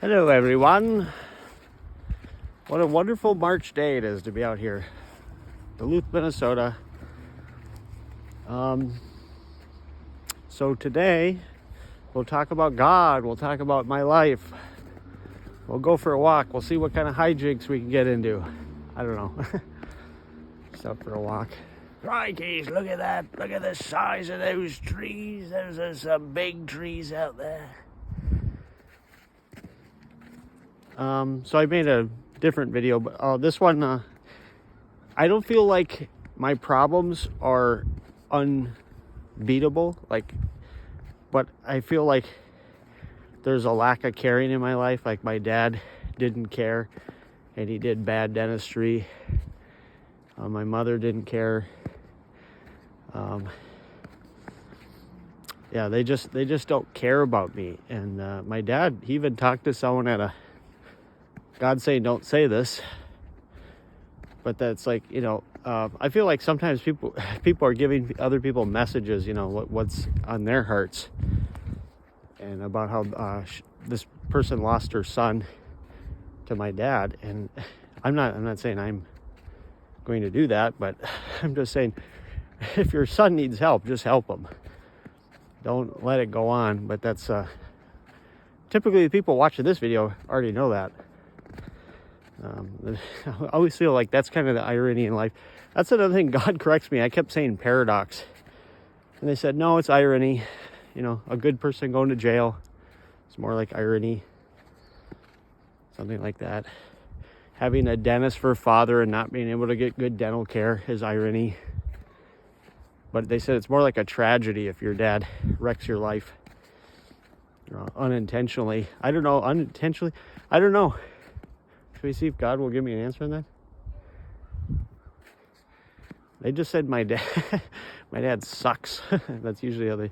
Hello everyone. What a wonderful March day it is to be out here. Duluth, Minnesota. So today we'll talk about God. We'll talk about my life. We'll go for a walk. We'll see what kind of hijinks we can get into. I don't know. Just out for a walk. Crikey, look at that. Look at the size of those trees. There's some big trees out there. So I made a different video, but this one, I don't feel like my problems are unbeatable, but I feel like there's a lack of caring in my life. Like my dad didn't care, and he did bad dentistry. My mother didn't care. Yeah, they just don't care about me. And my dad, he even talked to someone at a God say don't say this, but that's like, I feel like sometimes people are giving other people messages, what's on their hearts, and about how this person lost her son to my dad. And I'm not saying I'm going to do that, but I'm just saying, if your son needs help, just help him. Don't let it go on. But that's typically the people watching this video already know that. I always feel like that's kind of the irony in life. That's another thing. God corrects me. I kept saying paradox, and they said no, it's irony. A good person going to jail, it's more like irony, something like that. Having a dentist for a father and not being able to get good dental care is irony. But they said it's more like a tragedy if your dad wrecks your life unintentionally. I don't know. Unintentionally, I don't know. Should we see if God will give me an answer on that? They just said my dad sucks. That's usually how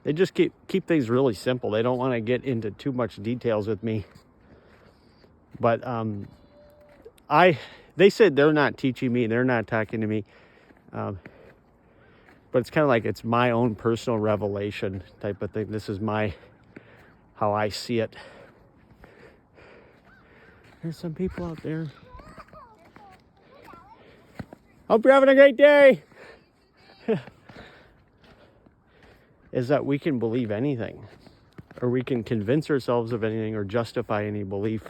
they just keep things really simple. They don't want to get into too much details with me. But they said they're not teaching me, they're not talking to me. But it's kind of like it's my own personal revelation type of thing. This is how I see it. There's some people out there. Hope you're having a great day. Is that we can believe anything, or we can convince ourselves of anything, or justify any belief.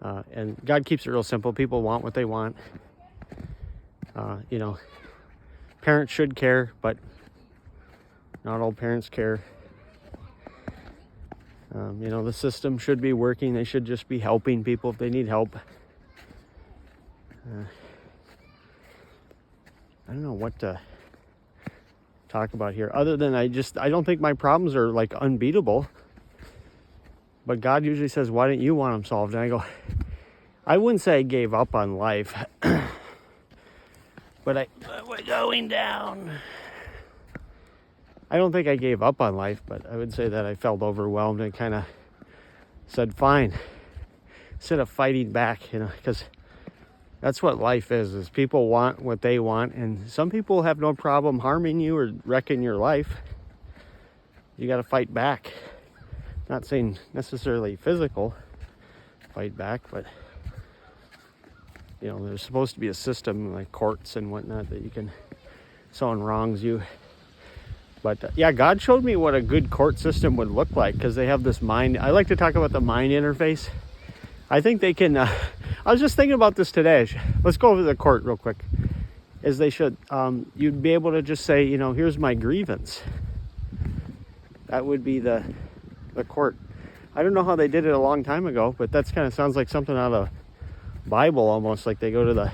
And God keeps it real simple. People want what they want. Parents should care, but not all parents care. The system should be working. They should just be helping people if they need help. I don't know what to talk about here, other than I don't think my problems are like unbeatable. But God usually says, why don't you want them solved? And I go, I wouldn't say I gave up on life, but we're going down. I don't think I gave up on life, but I would say that I felt overwhelmed and kind of said, fine, instead of fighting back, because that's what life is people want what they want, and some people have no problem harming you or wrecking your life. You got to fight back. Not saying necessarily physical fight back, but there's supposed to be a system like courts and whatnot that you can, someone wrongs you. But yeah, God showed me what a good court system would look like, because they have this mind. I like to talk about the mind interface. I think they can. I was just thinking about this today. Let's go over the court real quick. Is they should. You'd be able to just say, here's my grievance. That would be the court. I don't know how they did it a long time ago, but that's kind of sounds like something out of Bible almost. Like they go to the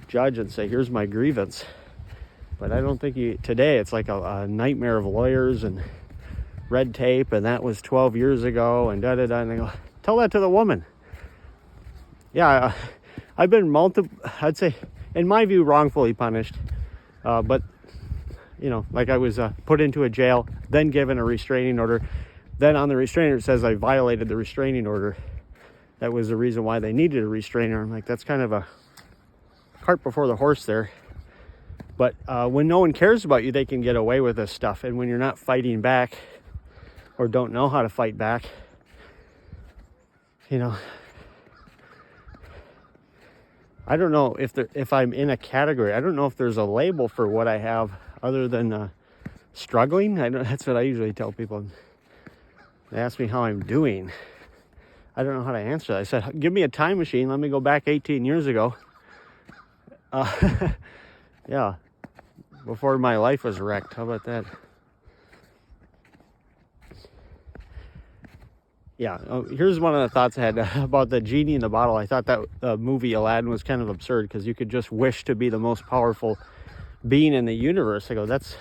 judge and say, here's my grievance. But I don't think today it's like a nightmare of lawyers and red tape, and that was 12 years ago, and da-da-da, and they go, tell that to the woman. Yeah, I've been I'd say, in my view, wrongfully punished. But, like I was put into a jail, then given a restraining order. Then on the restraining order it says I violated the restraining order. That was the reason why they needed a restrainer. I'm like, that's kind of a cart before the horse there. But when no one cares about you, they can get away with this stuff. And when you're not fighting back, or don't know how to fight back. You know, I don't know if I'm in a category. I don't know if there's a label for what I have other than struggling. That's what I usually tell people. They ask me how I'm doing. I don't know how to answer that. I said, give me a time machine. Let me go back 18 years ago. Yeah, before my life was wrecked. How about that? Yeah, here's one of the thoughts I had about the genie in the bottle. I thought that movie Aladdin was kind of absurd because you could just wish to be the most powerful being in the universe. I go, that's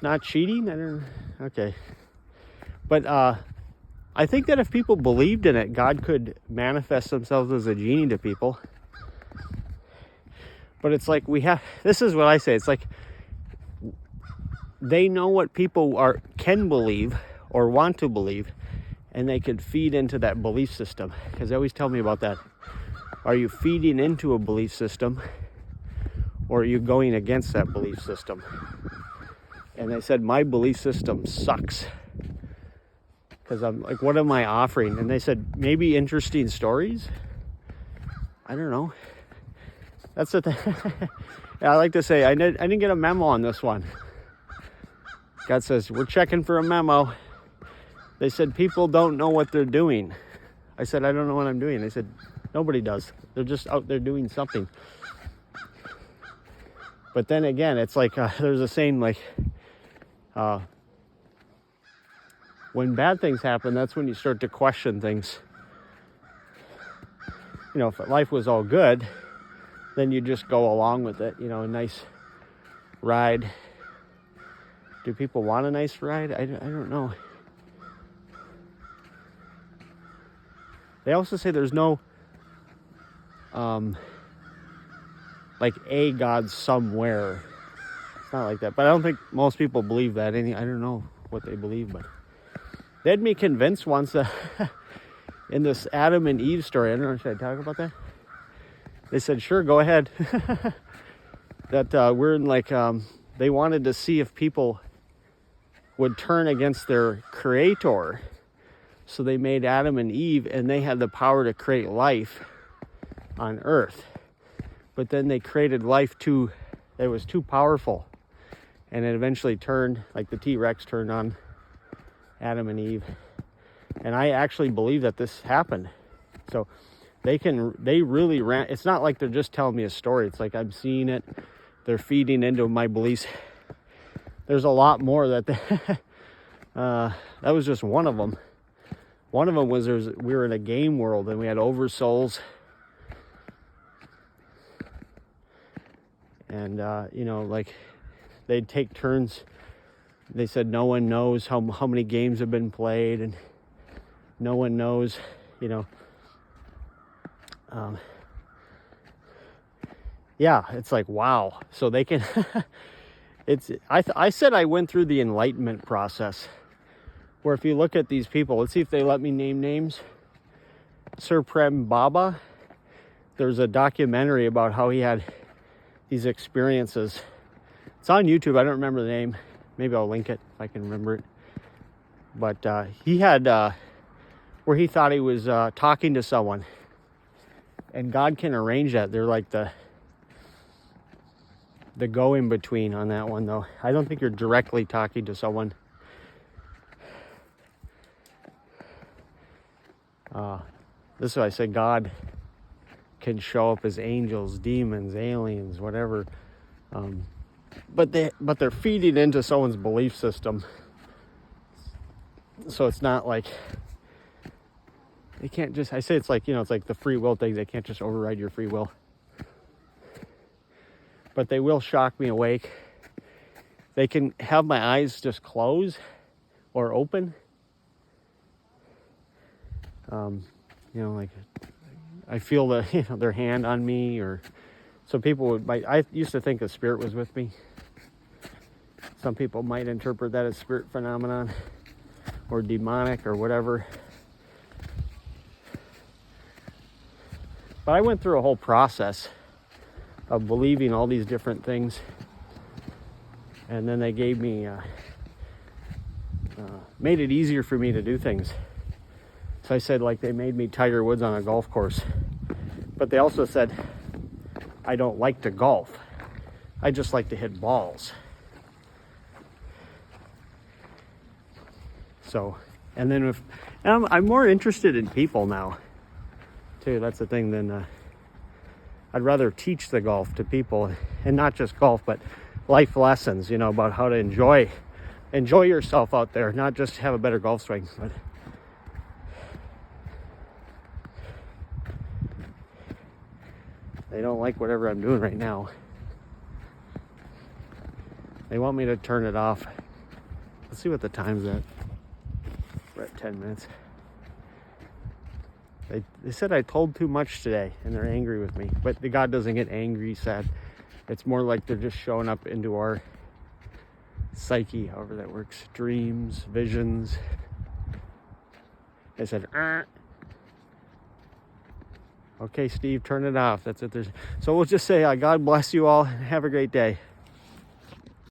not cheating? Okay. But I think that if people believed in it, God could manifest themselves as a genie to people. But it's like this is what I say, it's like they know what people can believe or want to believe, and they could feed into that belief system. Because they always tell me about that. Are you feeding into a belief system, or are you going against that belief system? And they said, my belief system sucks. Because I'm like, what am I offering? And they said, maybe interesting stories? I don't know. That's the thing. I like to say, I didn't get a memo on this one. God says, we're checking for a memo. They said, people don't know what they're doing. I said, I don't know what I'm doing. They said, nobody does. They're just out there doing something. But then again, it's like, there's a saying like, when bad things happen, that's when you start to question things. You know, if life was all good, then you just go along with it. You know, a nice ride. Do people want a nice ride? I don't know. They also say there's no, like a God somewhere. It's not like that. But I don't think most people believe that. I don't know what they believe, but they had me convinced once in this Adam and Eve story. I don't know, should I talk about that? They said, sure, go ahead. That we're in like, they wanted to see if people would turn against their creator. So they made Adam and Eve, and they had the power to create life on earth. But then they created life that was too powerful. And it eventually turned, like the T-Rex turned on Adam and Eve. And I actually believe that this happened. So they really ran. It's not like they're just telling me a story. It's like I'm seeing it. They're feeding into my beliefs. There's a lot more that that was just one of them. One of them was we were in a game world and we had oversouls. And, you know, like they'd take turns. They said no one knows how many games have been played, and no one knows, you know. Yeah, it's like, wow. So they can, I said I went through the enlightenment process. Where if you look at these people, let's see if they let me name names. Sir Prem Baba, there's a documentary about how he had these experiences. It's on YouTube. I don't remember the name. Maybe I'll link it if I can remember it. But he had where he thought he was talking to someone. And God can arrange that. They're like the go-in-between on that one, though. I don't think you're directly talking to someone. This is why I say God can show up as angels, demons, aliens, whatever. But they're feeding into someone's belief system. So it's not like they can't just. I say it's like, you know, it's like the free will thing. They can't just override your free will. But they will shock me awake. They can have my eyes just close or open. You know, like I feel their hand on me, or so people I used to think a spirit was with me. Some people might interpret that as spirit phenomenon or demonic or whatever. But I went through a whole process of believing all these different things, and then they gave me made it easier for me to do things. So I said, like, they made me Tiger Woods on a golf course. But they also said, I don't like to golf. I just like to hit balls. So, and then I'm more interested in people now, too. That's the thing. Than I'd rather teach the golf to people, and not just golf, but life lessons, about how to enjoy yourself out there, not just have a better golf swing. But they don't like whatever I'm doing right now. They want me to turn it off. Let's see what the time's at. We're at 10 minutes. They said I told too much today, and they're angry with me. But the God doesn't get angry, sad. It's more like they're just showing up into our psyche, however that works. Dreams, visions. They said, okay, Steve, turn it off. That's it. So we'll just say, God bless you all, and have a great day.